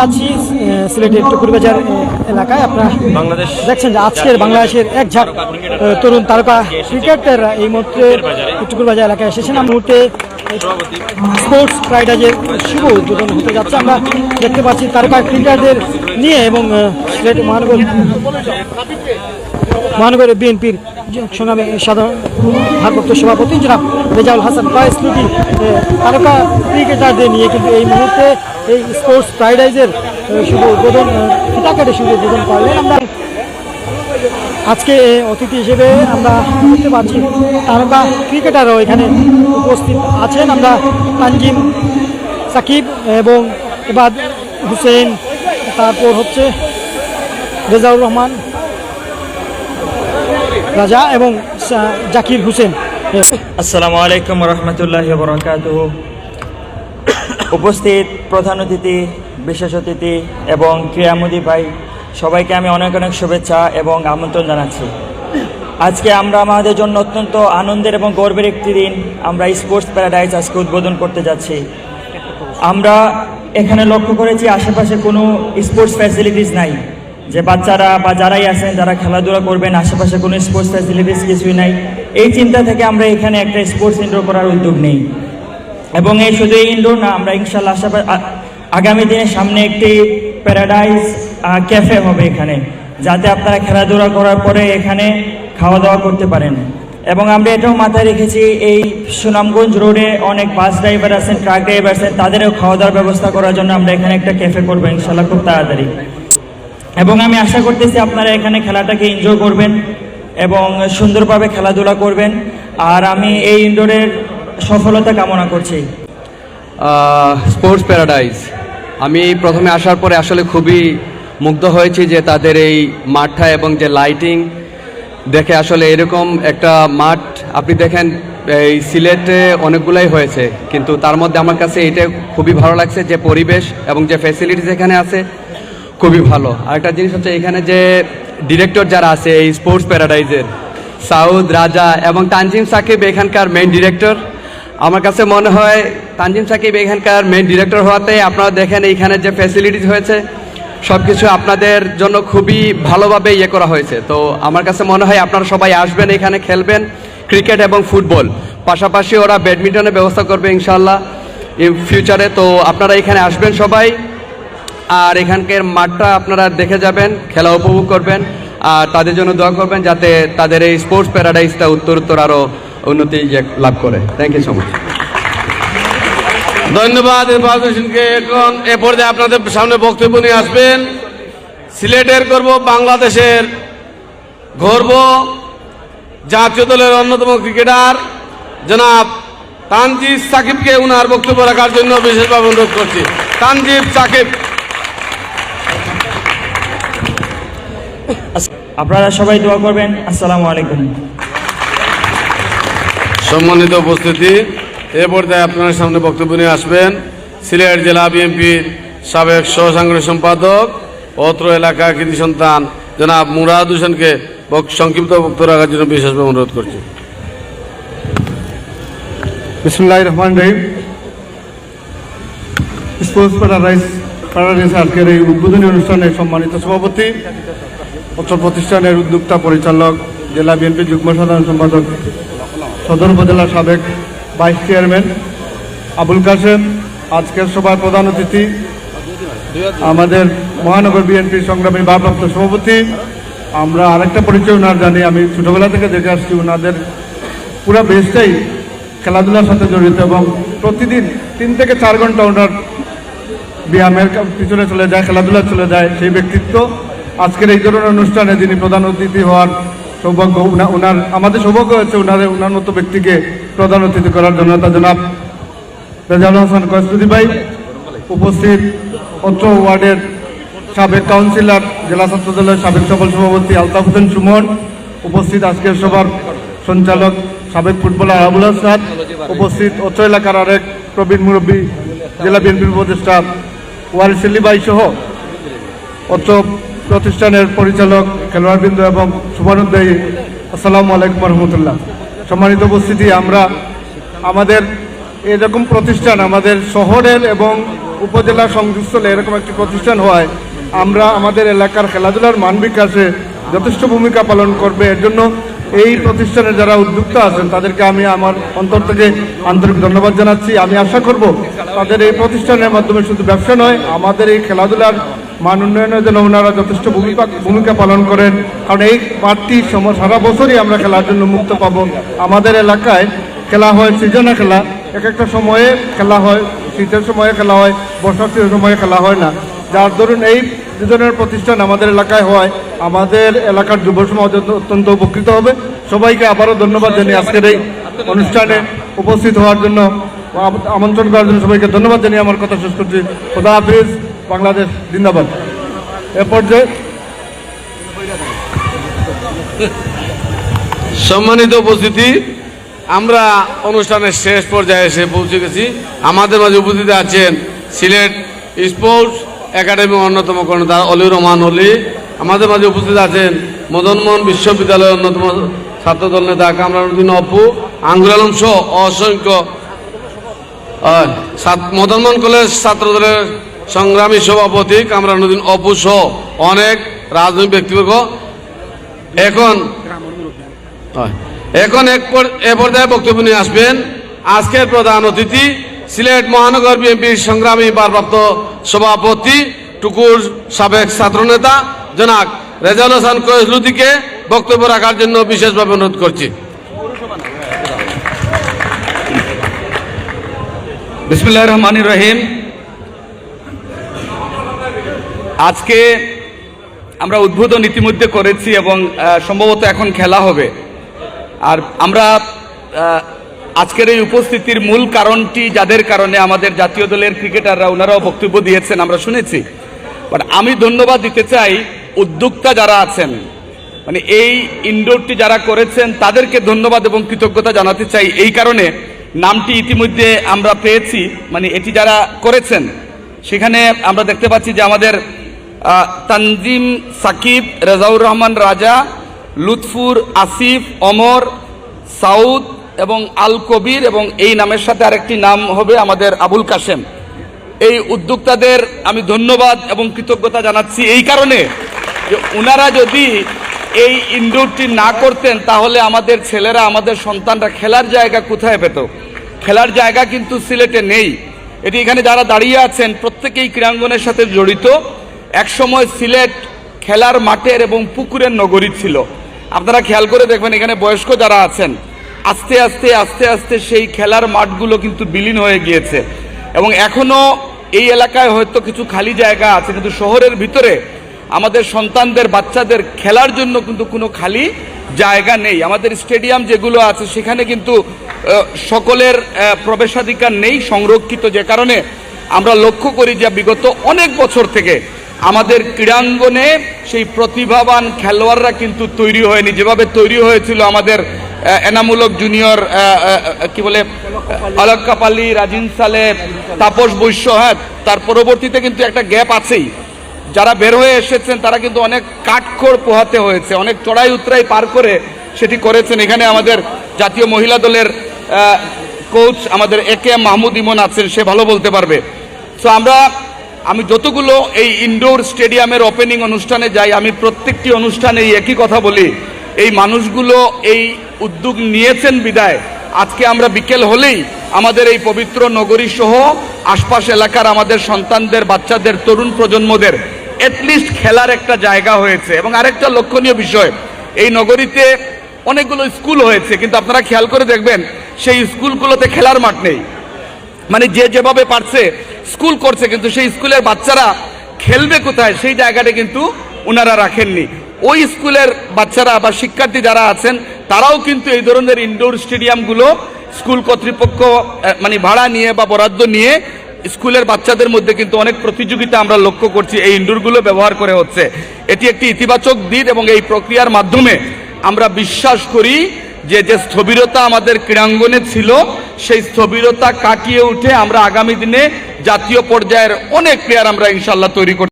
আছি সিলেটের টুকুরবাজার এলাকায়। আপনারা বাংলাদেশ দেখছেন যে আজকের বাংলাদেশের এক ঝাঁক তরুণ তারকা ক্রিকেটাররা এই মুহূর্তে টুকুরবাজার এলাকায় এসেছেন। এই মুহূর্তে স্পোর্টস প্রাইডাজের শুভ উদ্বোধন হতে যাচ্ছে। আমরা দেখতে পাচ্ছি তারকা ক্রিকেটারদের নিয়ে এবং সিলেট মহানগর বিএনপির সংগ্রামী সাধারণ ভারপ্রাপ্ত সভাপতি জনাব রেজাউল হাসান ফয়েজ লুটি তারকা ক্রিকেটারদের নিয়ে কিন্তু এই মুহূর্তে এই স্পোর্টস প্রাইডাইজের শুভ উদ্বোধন ফিতা কেটে শুভ উদ্বোধন করলেন। আমরা আজকে অতিথি হিসেবে আমরা দেখতে পাচ্ছি তারকা ক্রিকেটারও এখানে উপস্থিত আছেন। আমরা তানজিম সাকিব এবং এবাদ হুসেন, তারপর হচ্ছে রেজাউর রহমান রাজা এবং জাকির হোসেন। আসসালামু আলাইকুম রহমতুল্লাহি ওয়া বারাকাতুহু। উপস্থিত প্রধান অতিথি, বিশেষ অতিথি এবং ক্রীড়ামোদী ভাই, সবাইকে আমি অনেক অনেক শুভেচ্ছা এবং আমন্ত্রণ জানাচ্ছি। আজকে আমরা আমাদের জন্য অত্যন্ত আনন্দের এবং গর্বের একটি দিন। আমরা স্পোর্টস প্যারাডাইজ আজকে উদ্বোধন করতে যাচ্ছি। আমরা এখানে লক্ষ্য করেছি আশেপাশে কোনো স্পোর্টস ফ্যাসিলিটিস নাই, যে বাচ্চারা বা যারাই আছেন যারা খেলাধুলা করবেন আশেপাশে কোনো স্পোর্টস ফ্যাসিলিটিস কিছুই নাই। এই চিন্তা থেকে আমরা এখানে একটা স্পোর্টস ইনডোর করার উদ্যোগ নেই এবং এই শুধু এই ইনডোর না, আমরা ইনশাল্লাহ আগামী দিনের সামনে একটি প্যারাডাইজ ক্যাফে হবে এখানে, যাতে আপনারা খেলাধুলা করার পরে এখানে খাওয়া দাওয়া করতে পারেন। এবং আমরা এটাও মাথায় রেখেছি এই সুনামগঞ্জ রোডে অনেক বাস ড্রাইভার আছেন, ট্রাক ড্রাইভার আছেন, তাদেরও খাওয়া দাওয়ার ব্যবস্থা করার জন্য আমরা এখানে একটা ক্যাফে করবো ইনশাল্লাহ খুব তাড়াতাড়ি। এবং আমি আশা করতেছি আপনারা এখানে খেলাটাকে এনজয় করবেন এবং সুন্দরভাবে খেলাধুলা করবেন। আর আমি এই ইনডোরের সফলতা কামনা করছি। স্পোর্টস প্যারাডাইজ, আমি প্রথমে আসার পরে আসলে খুবই মুগ্ধ হয়েছি যে তাদের এই মাঠটা এবং যে লাইটিং দেখে। আসলে এরকম একটা মাঠ আপনি দেখেন এই সিলেটে অনেকগুলাই হয়েছে, কিন্তু তার মধ্যে আমার কাছে এটা খুবই ভালো লাগছে যে পরিবেশ এবং যে ফ্যাসিলিটিস এখানে আছে খুবই ভালো। আরেকটা জিনিস হচ্ছে এখানে যে ডিরেক্টর যারা আছে এই স্পোর্টস প্যারাডাইজের, সাউদ, রাজা এবং তানজিম সাকিব এখানকার মেইন ডিরেক্টর। আমার কাছে মনে হয় তানজিম সাকিব এখানকার মেইন ডিরেক্টর হওয়াতে আপনারা দেখেন এইখানে যে ফ্যাসিলিটিস হয়েছে সব কিছু আপনাদের জন্য খুবই ভালোভাবে করা হয়েছে। তো আমার কাছে মনে হয় আপনারা সবাই আসবেন, এখানে খেলবেন ক্রিকেট এবং ফুটবল, পাশাপাশি ওরা ব্যাডমিন্টনের ব্যবস্থা করবে ইনশাল্লাহ ইন ফিউচারে। তো আপনারা এখানে আসবেন সবাই, আর এখানকার মাঠটা আপনারা দেখে যাবেন, খেলা উপভোগ করবেন, আর তাদের জন্য দোয়া করবেন যাতে তাদের এই স্পোর্টস প্যারাডাইজটা উত্তরোত্তর আরও উন্নতি লাভ করে। Thank you so much. ধন্যবাদ ইরফান হোসেনকে। এখন এ পর্যায়ে আপনাদের সামনে বক্তব্য নিয়ে আসবেন সিলেটের গর্ব, বাংলাদেশের গর্ব, জাতীয় দলের অন্যতম ক্রিকেটার জনাব তানজিম সাকিবকে উনার বক্তব্য রাখার জন্য বিশেষভাবে অনুরোধ করছি। তানজিম সাকিব। আপনারা সবাই দোয়া করবেন। আসসালামু আলাইকুম। সম্মানিত উপস্থিতি, এ পর্যায়ে আপনার সামনে বক্তব্য নিয়ে আসবেন সিলেট জেলা বিএনপির সাবেক সহসাংগঠনিক সম্পাদক, অত্র এলাকা কৃতি সন্তান জনাব মুরাদ হোসেনকে সংক্ষিপ্ত বক্তব্য রাখার জন্য বিশেষভাবে অনুরোধ করছি। বিসমিল্লাহির রহমানির রহিম। স্পোর্টস প্যারাডাইজ আজকের এই উদ্বোধনী অনুষ্ঠানে সম্মানিত সভাপতি, অত্র প্রতিষ্ঠানের উদ্যোক্তা পরিচালক, জেলা বিএনপি যুগ্ম সাধারণ সম্পাদক, সদর উপজেলার সাবেক ভাইস চেয়ারম্যান আবুল কাসেম, আজকের সভার প্রধান অতিথি আমাদের মহানগর বিএনপির সংগ্রামী ভারপ্রাপ্ত সভাপতি। আমরা আরেকটা পরিচয় ওনার জানি, আমি ছোটোবেলা থেকে দেখে আসছি ওনাদের পুরো বেসটাই খেলাধুলার সাথে জড়িত এবং প্রতিদিন 3 থেকে 4 ঘন্টা ওনার ব্যায়ামের পিছনে চলে যায়, খেলাধুলা চলে যায়। সেই ব্যক্তিত্ব আজকের এই ধরনের অনুষ্ঠানে যিনি প্রধান অতিথি হওয়ার সৌভাগ্য, ওনার আমাদের সৌভাগ্য হচ্ছে ওনার মতো ব্যক্তিকে প্রধান অতিথি করার জন্য। তা জনাব রেজাউল হাসান কয়েসুদ্দি ভাই উপস্থিত, অত্র ওয়ার্ডের সাবেক কাউন্সিলর, জেলা ছাত্র দলের সাবেক সফল সভাপতি আলতাফ হোসেন সুমন উপস্থিত, আজকের সভার সঞ্চালক সাবেক ফুটবলার আবুল হাসান উপস্থিত, অত্র এলাকার আরেক প্রবীণ মুরব্বী জেলা বিএনপির উপদেষ্টা ওয়ারিস আলী ভাই সহ অত্র প্রতিষ্ঠানের পরিচালক, খেলোয়াড়বৃন্দ এবং শুভানুধ্যায়ী, আসসালামু আলাইকুম রহমতুল্লাহ। সম্মানিত উপস্থিতি, আমরা আমাদের এরকম প্রতিষ্ঠান আমাদের শহরের এবং উপজেলা সংযোগস্থলে এরকম একটি প্রতিষ্ঠান হয় আমরা আমাদের এলাকার খেলাধুলার মান বিকাশে যথেষ্ট ভূমিকা পালন করবে। এর জন্য এই প্রতিষ্ঠানে যারা উদ্যোক্তা আছেন তাদেরকে আমি আমার অন্তর থেকে আন্তরিক ধন্যবাদ জানাচ্ছি। আমি আশা করব তাদের এই প্রতিষ্ঠানের মাধ্যমে শুধু ব্যবসা নয়, আমাদের এই খেলাধুলার মান উন্নয়নের জন্য ওনারা যথেষ্ট ভূমিকা পালন করেন। কারণ এই মাঠটি সারা বছরই আমরা খেলার জন্য মুক্ত পাবো। আমাদের এলাকায় খেলা হয় সিজনে খেলা, এক একটা সময়ে খেলা হয়, শীতের সময়ে খেলা হয়, বর্ষার সময়ে খেলা হয় না। যার ধরুন এই দুজনের প্রতিষ্ঠান আমাদের এলাকায় হয়, আমাদের এলাকার যুব সমাজ অত্যন্ত উপকৃত হবে। সবাইকে আবারও ধন্যবাদ জানিয়ে আজকের এই অনুষ্ঠানে উপস্থিত হওয়ার জন্য, আমন্ত্রণ করার জন্য সবাইকে ধন্যবাদ জানিয়ে আমার কথা শেষ করছি। খোদা হাফিজ, বাংলাদেশ জিন্দাবাদ। এ পর্যায়ে সম্মানিত উপস্থিতি, আমরা অনুষ্ঠানের শেষ পর্যায়ে এসে পৌঁছে গেছি। আমাদের মাঝে উপস্থিত আছেন সিলেট স্পোর্টস একাডেমির অন্যতম কর্ণধার অলিউর রহমান অলি। আমাদের মাঝে উপস্থিত আছেন মদনমোহন বিশ্ববিদ্যালয়ের অন্যতম ছাত্রদল নেতা কামরানুদ্দিন অপু, আঙ্গুল আলম সহ অসংখ্য মদনমোহন কলেজ ছাত্রদলের সংগ্রামী সভাপতি কামরানুদ্দিন অপু সহ অনেক রাজনৈতিক ব্যক্তিবর্গ। এখন এ পর্যায়ে বক্তব্য নিয়ে আসবেন আজকের প্রধান অতিথি সিলেট মহানগর বিএনপির সংগ্রামী ভারপ্রাপ্ত সভাপতি টুকুর সাবেক ছাত্রনেতা জনাব রেজাউল হাসান কয়েসলুদ্দিকে বক্তব্য রাখার জন্য বিশেষভাবে অনুরোধ করছি। বিসমিল্লাহির রহমানির রহিম। আজকে আমরা উদ্বোধন ইতিমধ্যে করেছি এবং সম্ভবত এখন খেলা হবে। আর আমরা আজকের এই উপস্থিতির মূল কারণটি যাদের কারণে আমাদের জাতীয় দলের ক্রিকেটাররা ওনারাও বক্তব্য দিয়েছেন আমরা শুনেছি, বাট আমি ধন্যবাদ দিতে চাই উদ্যোক্তা যারা আছেন, মানে এই ইনডোরটি যারা করেছেন তাদেরকে ধন্যবাদ এবং কৃতজ্ঞতা জানাতে চাই। এই কারণে নামটি ইতিমধ্যে আমরা পেয়েছি, মানে এটি যারা করেছেন সেখানে আমরা দেখতে পাচ্ছি যে আমাদের তানজিম সাকিব, রেজাউর রহমান রাজা, লুৎফুর, আসিফ, অমর, সাউদ এবং আল কবির, এবং এই নামের সাথে আরেকটি নাম হবে আমাদের আবুল কাশেম। এই উদ্যোক্তাদের আমি ধন্যবাদ এবং কৃতজ্ঞতা জানাচ্ছি এই কারণে যে ওনারা যদি এই ইনডোরটি না করতেন তাহলে আমাদের ছেলেরা, আমাদের সন্তানরা খেলার জায়গা কোথায় পেত? খেলার জায়গা কিন্তু সিলেটে নেই। এটি এখানে যারা দাঁড়িয়ে আছেন প্রত্যেকেই ক্রীড়াঙ্গনের সাথে জড়িত। একসময় সিলেট খেলার মাঠের এবং পুকুরের নগরী ছিল। আপনারা খেয়াল করে দেখবেন এখানে বয়স্ক যারা আছেন আস্তে আস্তে আস্তে আস্তে সেই খেলার মাঠগুলো কিন্তু বিলীন হয়ে গিয়েছে এবং এখনো এই এলাকায় হয়তো কিছু খালি জায়গা আছে, কিন্তু শহরের ভিতরে আমাদের সন্তানদের, বাচ্চাদের খেলার জন্য কিন্তু কোনো খালি জায়গা নেই। আমাদের স্টেডিয়াম যেগুলো আছে সেখানে কিন্তু সকলের প্রবেশাধিকার নেই, সংরক্ষিত, যে কারণে আমরা লক্ষ্য করি যে বিগত অনেক বছর থেকে আমাদের ক্রীড়াঙ্গনে সেই প্রতিভাবান খেলোয়াড়রা কিন্তু তৈরি হয়নি। যেভাবে তৈরি হয়েছিল আমাদের এনামূলক জুনিয়র কি বলে অলক কাপালি, রাজিন সালেহ, তাপস বৈশ্য, হ্যাঁ তার পরবর্তীতে কিন্তু একটা গ্যাপ আছেই। যারা বের হয়ে এসেছেন তারা কিন্তু অনেক কাঠখড় পোহাতে হয়েছে, অনেক চড়াই উতরাই পার করে সেটি করেছেন। এখানে আমাদের জাতীয় মহিলা দলের কোচ আমাদের একে মাহমুদ ইমন আছেন, সে ভালো বলতে পারবে। সো আমি যতগুলো এই ইনডোর স্টেডিয়ামের ওপেনিং অনুষ্ঠানে যাই, আমি প্রত্যেকটি অনুষ্ঠানে এই একই কথা বলি, এই মানুষগুলো এই উদ্যোগ নিয়েছেন বিদায় আজকে আমরা বিকেল হলেই আমাদের এই পবিত্র নগরী সহ আশপাশ এলাকার আমাদের সন্তানদের, বাচ্চাদের, তরুণ প্রজন্মদের অ্যাটলিস্ট খেলার একটা জায়গা হয়েছে। এবং আরেকটা লক্ষণীয় বিষয়, এই নগরীতে অনেকগুলো স্কুল হয়েছে, কিন্তু আপনারা খেয়াল করে দেখবেন সেই স্কুলগুলোতে খেলার মাঠ নেই। মানে যে যেভাবে পারছে স্কুল করছে, কিন্তু সেই স্কুলের বাচ্চারা খেলবে কোথায় সেই জায়গাটা কিন্তু ওনারা রাখেননি। ওই স্কুলের বাচ্চারা বা শিক্ষার্থী যারা আছেন তারাও কিন্তু এই ধরনের ইনডোর স্টেডিয়ামগুলো স্কুল কর্তৃপক্ষ মানে ভাড়া নিয়ে বা বরাদ্দ নিয়ে স্কুলের বাচ্চাদের মধ্যে কিন্তু অনেক প্রতিযোগিতা আমরা লক্ষ্য করছি এই ইনডোরগুলো ব্যবহার করে হচ্ছে। এটি একটি ইতিবাচক দিক এবং এই প্রক্রিয়ার মাধ্যমে আমরা বিশ্বাস করি যে স্থবিরতা আমাদের ক্রীড়াঙ্গনে ছিল সেই স্থবিরতা কাটিয়ে উঠে আমরা আগামী দিনে জাতীয় পর্যায়ের অনেক প্লেয়ার আমরা ইনশাল্লাহ তৈরি করতে